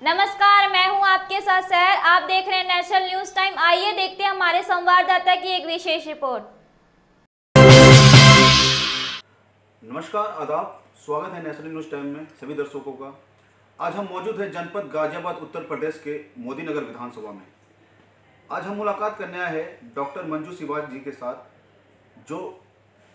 नमस्कार, मैं हूं आपके साथ सहर। आप देख रहे हैं नेशनल न्यूज टाइम। आइए देखते हैं हमारे संवाददाता की एक विशेष रिपोर्ट। नमस्कार, आदाब। स्वागत है नेशनल न्यूज टाइम में सभी दर्शकों का। आज हम मौजूद हैं जनपद गाजियाबाद उत्तर प्रदेश के मोदी नगर विधानसभा में। आज हम मुलाकात करने आए हैं डॉक्टर मंजू सिवाज जी के साथ, जो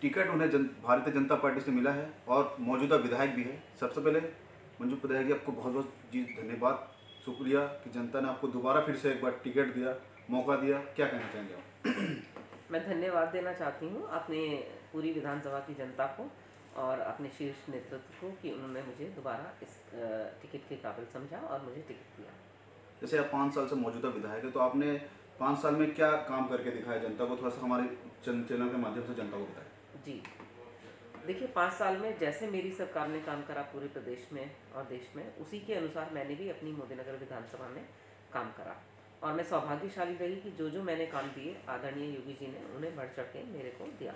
टिकट उन्हें भारतीय जनता पार्टी से मिला है और मौजूदा विधायक भी है। सबसे पहले मंजू विधायक जी, आपको बहुत बहुत जी धन्यवाद, शुक्रिया कि जनता ने आपको दोबारा फिर से एक बार टिकट दिया, मौका दिया। क्या कहना चाहेंगे आप? मैं धन्यवाद देना चाहती हूँ अपने पूरी विधानसभा की जनता को और अपने शीर्ष नेतृत्व को कि उन्होंने मुझे दोबारा इस टिकट के काबिल समझा और मुझे टिकट दिया। जैसे आप 5 साल से मौजूदा विधायक है, तो आपने 5 साल में क्या काम करके दिखाया जनता को? थोड़ा सा हमारे चैनल के माध्यम से जनता को बताएं। जी देखिए, 5 साल में जैसे मेरी सरकार ने काम करा पूरे प्रदेश में और देश में, उसी के अनुसार मैंने भी अपनी मोदी नगर विधानसभा में काम करा। और मैं सौभाग्यशाली रही कि जो मैंने काम दिए आदरणीय योगी जी ने उन्हें बढ़ चढ़ के मेरे को दिया।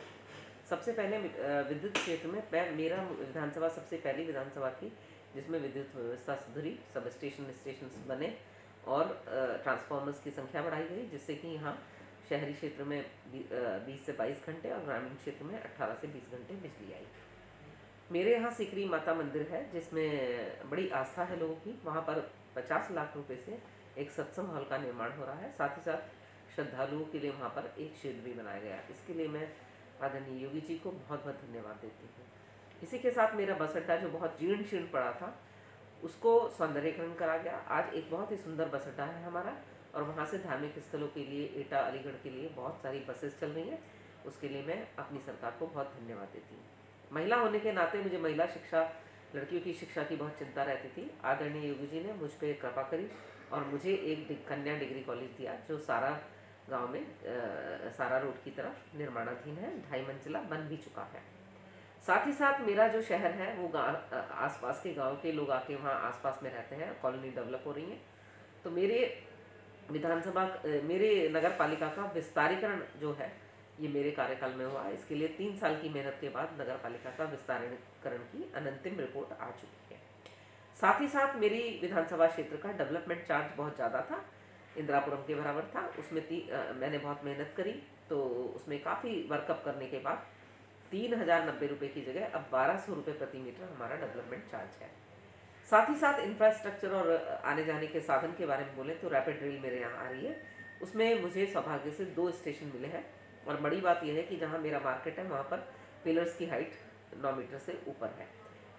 सबसे पहले विद्युत क्षेत्र में मेरा विधानसभा सबसे पहली विधानसभा थी जिसमें विद्युत व्यवस्था सुधरी, सब स्टेशन बने और ट्रांसफार्मर्स की संख्या बढ़ाई गई, जिससे कि यहाँ शहरी क्षेत्र में 20 से 22 घंटे और ग्रामीण क्षेत्र में 18 से 20 घंटे बिजली आई। मेरे यहाँ सिकरी माता मंदिर है जिसमें बड़ी आस्था है लोगों की। वहाँ पर 50 लाख रुपए से एक सत्संग हॉल का निर्माण हो रहा है। साथ ही साथ श्रद्धालुओं के लिए वहाँ पर एक शेड भी बनाया गया। इसके लिए मैं आदरणीय योगी जी को बहुत बहुत धन्यवाद देती हूँ। इसी के साथ मेरा बस अड्डा जो बहुत जीर्ण शीर्ण पड़ा था उसको सौंदर्यीकरण करा गया। आज एक बहुत ही सुंदर बस अड्डा है हमारा और वहाँ से धार्मिक स्थलों के लिए एटा अलीगढ़ के लिए बहुत सारी बसेस चल रही हैं। उसके लिए मैं अपनी सरकार को बहुत धन्यवाद देती हूँ। महिला होने के नाते मुझे महिला शिक्षा, लड़कियों की शिक्षा की बहुत चिंता रहती थी। आदरणीय योगी जी ने मुझ पर कृपा करी और मुझे एक कन्या डिग्री कॉलेज दिया जो सारा गांव में सारा रोड की तरफ निर्माणाधीन है, 2.5 मंजिला बन भी चुका है। साथ ही साथ मेरा जो शहर है वो आसपास के गांव के लोग आके वहाँ आसपास में रहते हैं, कॉलोनी डेवलप हो रही है। तो मेरे विधानसभा मेरे नगर पालिका का विस्तारीकरण जो है ये मेरे कार्यकाल में हुआ। इसके लिए 3 साल की मेहनत के बाद नगर पालिका का विस्तारीकरण की अंतिम रिपोर्ट आ चुकी है। साथ ही साथ मेरी विधानसभा क्षेत्र का डेवलपमेंट चार्ज बहुत ज़्यादा था, इंदिरापुरम के बराबर था। उसमें मैंने बहुत मेहनत करी, तो उसमें काफ़ी वर्कअप करने के बाद 3090 रुपये की जगह अब 1200 रुपये प्रति मीटर हमारा डेवलपमेंट चार्ज है। साथ ही साथ इंफ्रास्ट्रक्चर और आने जाने के साधन के बारे में बोलें तो रैपिड रेल मेरे यहाँ आ रही है। उसमें मुझे सौभाग्य से 2 स्टेशन मिले हैं और बड़ी बात यह है कि जहाँ मेरा मार्केट है वहाँ पर पिलर्स की हाइट 9 मीटर से ऊपर है।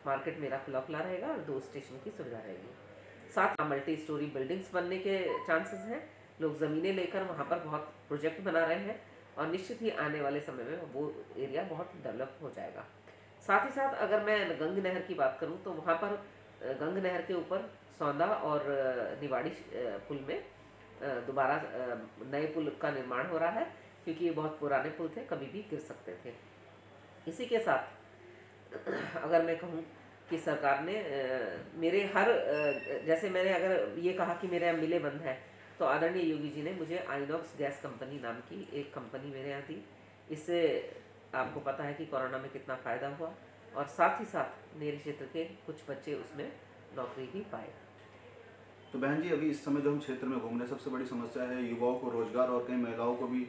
मार्केट मेरा खुला खुला रहेगा और 2 स्टेशन की सुविधा रहेगी। साथ मल्टी स्टोरी बिल्डिंग्स बनने के चांसेस हैं। लोग ज़मीनें लेकर वहाँ पर बहुत प्रोजेक्ट बना रहे हैं और निश्चित ही आने वाले समय में वो एरिया बहुत डेवलप हो जाएगा। साथ ही साथ अगर मैं गंग नहर की बात करूँ तो वहाँ पर गंग नहर के ऊपर सौंदा और निवाड़ी पुल में दोबारा नए पुल का निर्माण हो रहा है, क्योंकि ये बहुत पुराने पुल थे, कभी भी गिर सकते थे। इसी के साथ अगर मैं कहूँ कि सरकार ने मेरे हर जैसे मैंने अगर ये कहा कि मेरे यहाँ मिलें बंद है, तो आदरणीय योगी जी ने मुझे आइनॉक्स गैस कंपनी नाम की एक कंपनी मेरे यहाँ दी। इससे आपको पता है कि कोरोना में कितना फ़ायदा हुआ और साथ ही साथ मेरे क्षेत्र के कुछ बच्चे उसमें नौकरी भी पाए। तो बहन जी, अभी इस समय जो हम क्षेत्र में घूम रहे हैं, सबसे बड़ी समस्या है युवाओं को रोजगार और कई महिलाओं को भी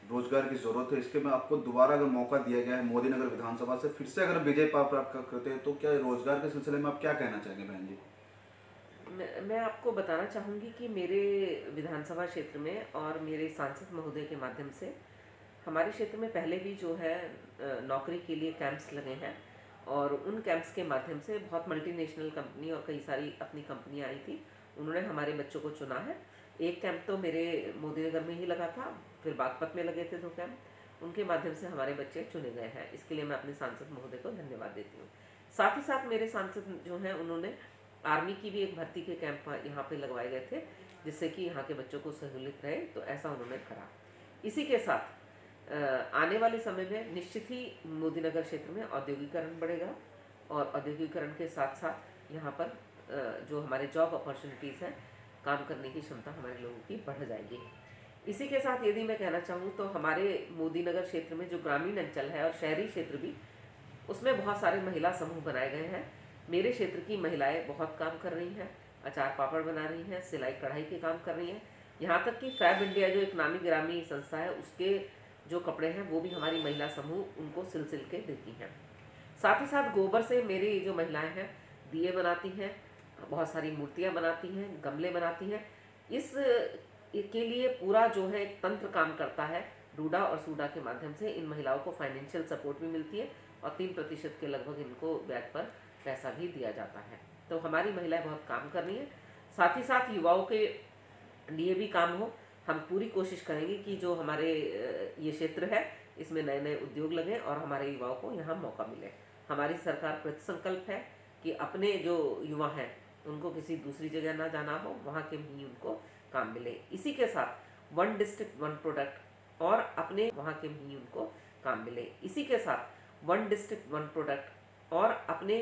रोजगार की जरूरत है। इसके में आपको दोबारा अगर मौका दिया गया है मोदी नगर विधानसभा से, फिर से अगर विजय प्राप्त करते हैं, तो क्या रोजगार के सिलसिले में आप क्या कहना चाहेंगे बहन जी? मैं आपको बताना चाहूँगी कि मेरे विधानसभा क्षेत्र में और मेरे सांसद महोदय के माध्यम से हमारे क्षेत्र में पहले भी जो है नौकरी के लिए कैंप्स लगे हैं और उन कैंप्स के माध्यम से बहुत मल्टीनेशनल कंपनी और कई सारी अपनी कंपनियां आई थी, उन्होंने हमारे बच्चों को चुना है। एक कैंप तो मेरे मोदी नगर में ही लगा था, फिर बागपत में लगे थे 2 कैंप, उनके माध्यम से हमारे बच्चे चुने गए हैं। इसके लिए मैं अपने सांसद महोदय को धन्यवाद देती हूँ। साथ ही साथ मेरे सांसद जो हैं उन्होंने आर्मी की भी एक भर्ती के कैंप यहाँ पे लगवाए गए थे, जिससे कि यहाँ के बच्चों को सहूलियत रहे, तो ऐसा उन्होंने करा। इसी के साथ आने वाले समय में निश्चित ही मोदी नगर क्षेत्र में औद्योगिकरण बढ़ेगा और औद्योगिकरण के साथ साथ यहाँ पर जो हमारे जॉब अपॉर्चुनिटीज़ हैं, काम करने की क्षमता हमारे लोगों की बढ़ जाएगी। इसी के साथ यदि मैं कहना चाहूँ तो हमारे मोदी नगर क्षेत्र में जो ग्रामीण अंचल है और शहरी क्षेत्र भी, उसमें बहुत सारे महिला समूह बनाए गए हैं। मेरे क्षेत्र की महिलाएं बहुत काम कर रही हैं। अचार पापड़ बना रही हैं, सिलाई कढ़ाई के काम कर रही हैं। यहाँ तक कि फैब इंडिया जो एक नामी गिरामी संस्था है, उसके जो कपड़े हैं वो भी हमारी महिला समूह उनको सिल के देती हैं। साथ ही साथ गोबर से मेरी जो महिलाएं हैं दिए बनाती हैं, बहुत सारी मूर्तियाँ बनाती हैं, गमले बनाती हैं। इस के लिए पूरा जो है एक तंत्र काम करता है। डूडा और सूडा के माध्यम से इन महिलाओं को फाइनेंशियल सपोर्ट भी मिलती है और 3% के लगभग इनको ब्याज पर पैसा भी दिया जाता है। तो हमारी महिलाएं बहुत काम कर रही हैं। साथ ही साथ युवाओं के लिए भी काम हो। हम पूरी कोशिश करेंगे कि जो हमारे ये क्षेत्र है इसमें नए नए उद्योग लगें और हमारे युवाओं को यहाँ मौका मिले। हमारी सरकार कृतसंकल्प है कि अपने जो युवा हैं उनको किसी दूसरी जगह ना जाना हो, वहाँ के भी उनको काम मिले। इसी के साथ 1 डिस्ट्रिक्ट 1 प्रोडक्ट और अपने वहाँ के भी उनको काम मिले। इसी के साथ 1 डिस्ट्रिक्ट 1 प्रोडक्ट और अपने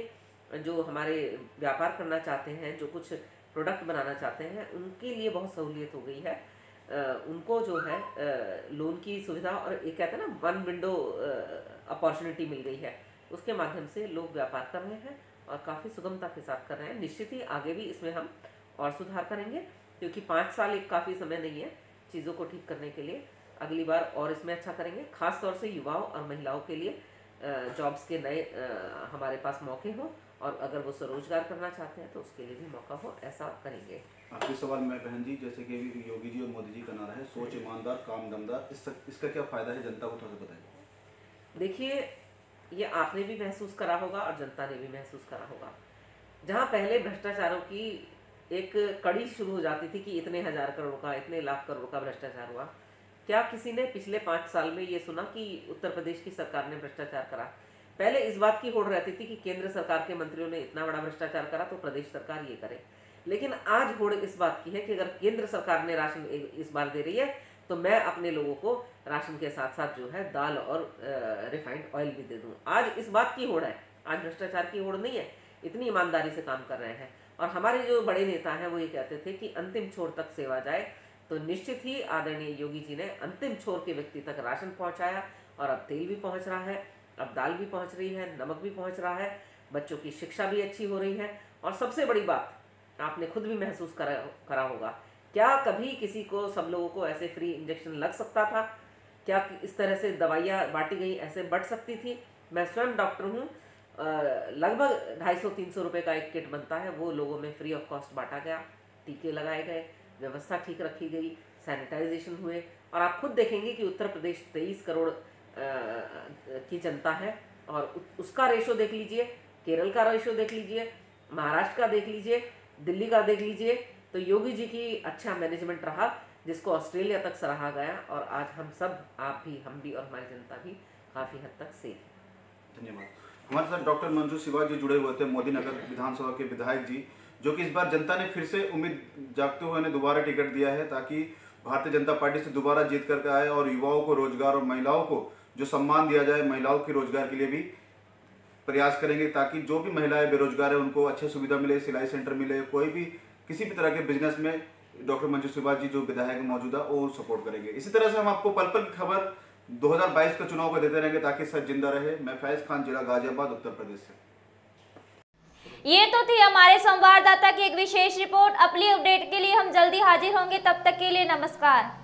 जो हमारे व्यापार करना चाहते हैं, जो कुछ प्रोडक्ट बनाना चाहते हैं, उनके लिए बहुत सहूलियत हो गई है। उनको जो है लोन की सुविधा और एक कहते हैं ना 1 विंडो अपॉर्चुनिटी मिल गई है। उसके माध्यम से लोग व्यापार कर रहे हैं और काफ़ी सुगमता के साथ कर रहे हैं। निश्चित ही आगे भी इसमें हम और सुधार करेंगे, क्योंकि 5 साल एक काफ़ी समय नहीं है चीज़ों को ठीक करने के लिए। अगली बार और इसमें अच्छा करेंगे। खास तौर से युवाओं और महिलाओं के लिए जॉब्स के नए हमारे पास मौके हों और अगर वो स्वरोजगार करना चाहते हैं तो उसके लिए भी मौका हो, ऐसा करेंगे। आखिरी सवाल मैं बहन जी, जैसे कि अभी योगी जी और मोदी जी का नारा है सोच ईमानदार काम दमदार, इसका क्या फ़ायदा है जनता को, थोड़ा सा बताइए। देखिए, ये आपने भी महसूस करा होगा और जनता ने भी महसूस करा होगा। जहाँ पहले भ्रष्टाचारों की एक कड़ी शुरू हो जाती थी कि इतने हज़ार करोड़ का, इतने लाख करोड़ का भ्रष्टाचार हुआ, क्या किसी ने पिछले 5 साल में ये सुना कि उत्तर प्रदेश की सरकार ने भ्रष्टाचार करा? पहले इस बात की होड़ रहती थी कि केंद्र सरकार के मंत्रियों ने इतना बड़ा भ्रष्टाचार करा तो प्रदेश सरकार ये करे। लेकिन आज होड़ इस बात की है कि अगर केंद्र सरकार ने राशन इस बार दे रही है तो मैं अपने लोगों को राशन के साथ साथ जो है दाल और रिफाइंड ऑयल भी दे दूं। आज इस बात की होड़ है, आज भ्रष्टाचार की होड़ नहीं है। इतनी ईमानदारी से काम कर रहे हैं। और हमारे जो बड़े नेता हैं वो ये कहते थे कि अंतिम छोर तक सेवा जाए, तो निश्चित ही आदरणीय योगी जी ने अंतिम छोर के व्यक्ति तक राशन पहुंचाया और अब तेल भी पहुंच रहा है, अब दाल भी पहुंच रही है, नमक भी पहुंच रहा है, बच्चों की शिक्षा भी अच्छी हो रही है। और सबसे बड़ी बात आपने खुद भी महसूस करा होगा, क्या कभी किसी को, सब लोगों को ऐसे फ्री इंजेक्शन लग सकता था? क्या इस तरह से दवाइयाँ बांटी गई, ऐसे बढ़ सकती थी? मैं स्वयं डॉक्टर हूँ। लगभग 250-300 रुपये का एक किट बनता है, वो लोगों में फ्री ऑफ कॉस्ट बांटा गया, टीके लगाए गए, व्यवस्था ठीक रखी गई, सैनिटाइजेशन हुए। और आप खुद देखेंगे कि उत्तर प्रदेश 23 करोड़ की जनता है और उसका रेशो देख लीजिए, केरल का रेशो देख लीजिए, महाराष्ट्र का देख लीजिए, दिल्ली का देख लीजिए। तो योगी जी की अच्छा मैनेजमेंट रहा, जिसको ऑस्ट्रेलिया तक सराहा गया और आज हम सब, आप भी, हम भी और हमारी जनता भी काफ़ी हद तक सेफ है। धन्यवाद। हमारे साथ डॉक्टर मंजू सिवा जी जुड़े हुए थे, मोदी नगर विधानसभा के विधायक जी, जो कि इस बार जनता ने फिर से उम्मीद जागते हुए उन्हें दोबारा टिकट दिया है ताकि भारतीय जनता पार्टी से दोबारा जीत करके आए और युवाओं को रोजगार और महिलाओं को जो सम्मान दिया जाए, महिलाओं के रोजगार के लिए भी प्रयास करेंगे ताकि जो भी महिलाएं बेरोजगार है उनको अच्छी सुविधा मिले, सिलाई सेंटर मिले, कोई भी किसी भी तरह के बिजनेस में डॉक्टर मंजू सिवा जी जो विधायक मौजूदा वो सपोर्ट करेंगे। इसी तरह से हम आपको पल पल की खबर 2022 के चुनाव को देते रहेंगे ताकि सच जिंदा रहे। मैं फैज खान, जिला गाजियाबाद, उत्तर प्रदेश से। ये तो थी हमारे संवाददाता की एक विशेष रिपोर्ट। अगली अपडेट के लिए हम जल्दी हाजिर होंगे, तब तक के लिए नमस्कार।